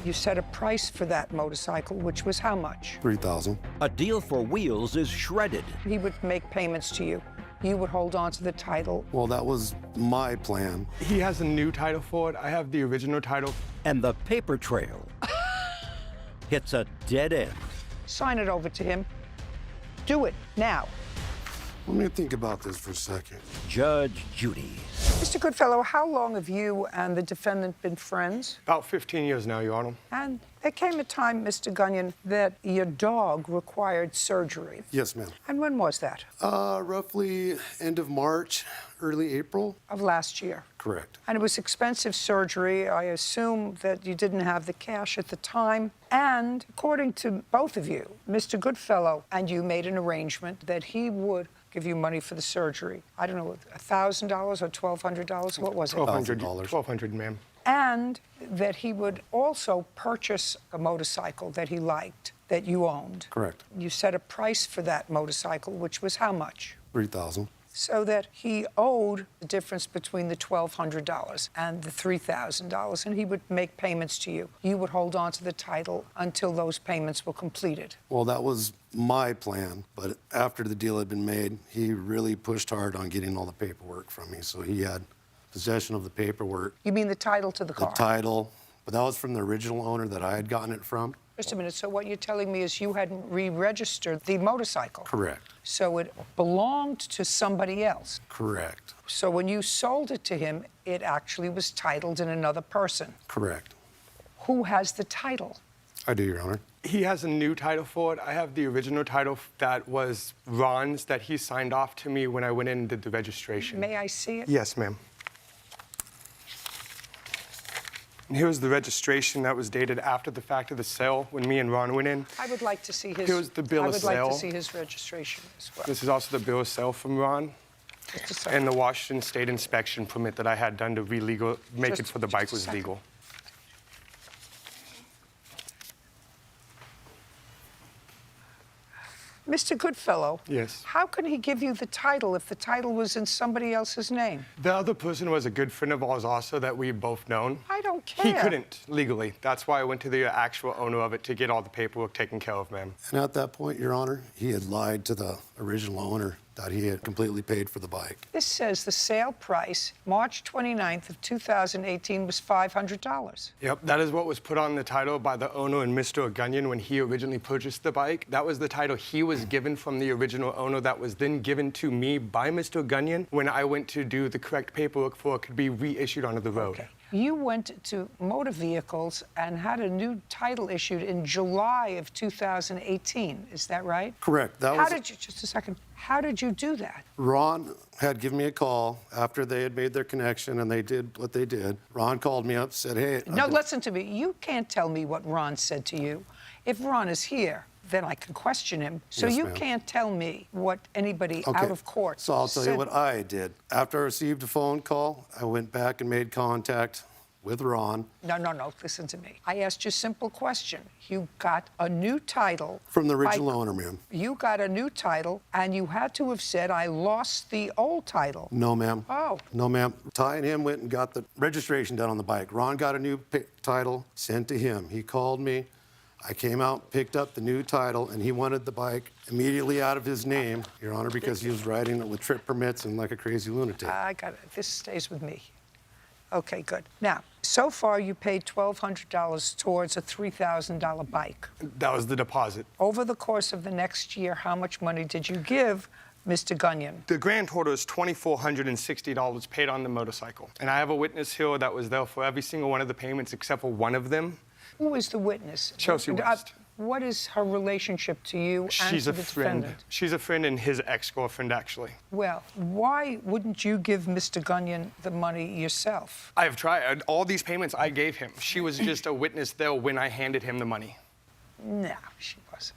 You set a price for that motorcycle, which was how much? $3,000. A deal for wheels is shredded. He would make payments to you. You would hold on to the title. Well, that was my plan. He has a new title for it. I have the original title. And the paper trail hits a dead end. Sign it over to him. Do it now. Let me think about this for a second. Judge Judy. Mr. Goodfellow, how long have you and the defendant been friends? About 15 years now, Your Honor. And there came a time, Mr. Gunyon, that your dog required surgery. Yes, ma'am. And when was that? Roughly end of March, early April. Of last year. Correct. And it was expensive surgery. I assume that you didn't have the cash at the time. And according to both of you, Mr. Goodfellow and you made an arrangement that he would give you money for the surgery. I don't know, $1,000 or $1,200? What was it? $1,200. $1,200. $1,200, ma'am. And that he would also purchase a motorcycle that he liked, that you owned. Correct. You set a price for that motorcycle, which was how much? $3,000. So that he owed the difference between the $1,200 and the $3,000, and he would make payments to you. You would hold on to the title until those payments were completed. Well, that was my plan, but after the deal had been made, he really pushed hard on getting all the paperwork from me, so he had possession of the paperwork. You mean the title to the car? The title, but that was from the original owner that I had gotten it from. Just a minute, so what you're telling me is you hadn't re-registered the motorcycle? Correct. So it belonged to somebody else? Correct. So when you sold it to him, it actually was titled in another person? Correct. Who has the title? I do, Your Honor. He has a new title for it. I have the original title that was Ron's that he signed off to me when I went in and did the registration. May I see it? Yes, ma'am. And here's the registration that was dated after the fact of the sale when me and Ron went in. I would like to see his... Here's the bill of I would like sale. to see his registration as well. This is also the bill of sale from Ron. Just a second. And the Washington State inspection permit that I had done to make it for the bike just a was second. legal. Mr. Goodfellow. Yes. How can he give you the title if the title was in somebody else's name? The other person was a good friend of ours also that we both known. I don't care. He couldn't legally. That's why I went to the actual owner of it to get all the paperwork taken care of, ma'am. And at that point, Your Honor, he had lied to the original owner that he had completely paid for the bike. This says the sale price, March 29th of 2018, was $500. Yep, that is what was put on the title by the owner and Mr. Gunyon when he originally purchased the bike. That was the title he was given from the original owner that was then given to me by Mr. Gunyon when I went to do the correct paperwork for it could be reissued onto the road. Okay. You went to motor vehicles and had a new title issued in July of 2018. Is that right? Correct. That was... Just a second. How did you do that? Ron had given me a call after they had made their connection and they did what they did. Ron called me up, said, hey... No, listen to me. You can't tell me what Ron said to you. If Ron is here, then I can question him. So Yes, you ma'am. can't tell me what anybody out of court So I'll tell said. you what I did. After I received a phone call, I went back and made contact with Ron. No, listen to me. I asked you a simple question. You got a new title. From the original owner, ma'am. You got a new title, and you had to have said, I lost the old title. No, ma'am. Oh. No, ma'am. Ty and him went and got the registration done on the bike. Ron got a new title sent to him. He called me. I came out, picked up the new title, and he wanted the bike immediately out of his name, Your Honor, because he was riding it with trip permits and like a crazy lunatic. I got it. This stays with me. Okay, good. Now, so far you paid $1,200 towards a $3,000 bike. That was the deposit. Over the course of the next year, how much money did you give Mr. Gunyon? The grand total is $2,460 paid on the motorcycle. And I have a witness here that was there for every single one of the payments except for one of them. Who is the witness? Chelsea West. What is her relationship to you and She's to a the friend. defendant? She's a friend and his ex-girlfriend, actually. Well, why wouldn't you give Mr. Gunyon the money yourself? I have tried. All these payments I gave him. She was just a witness there when I handed him the money. No, she wasn't.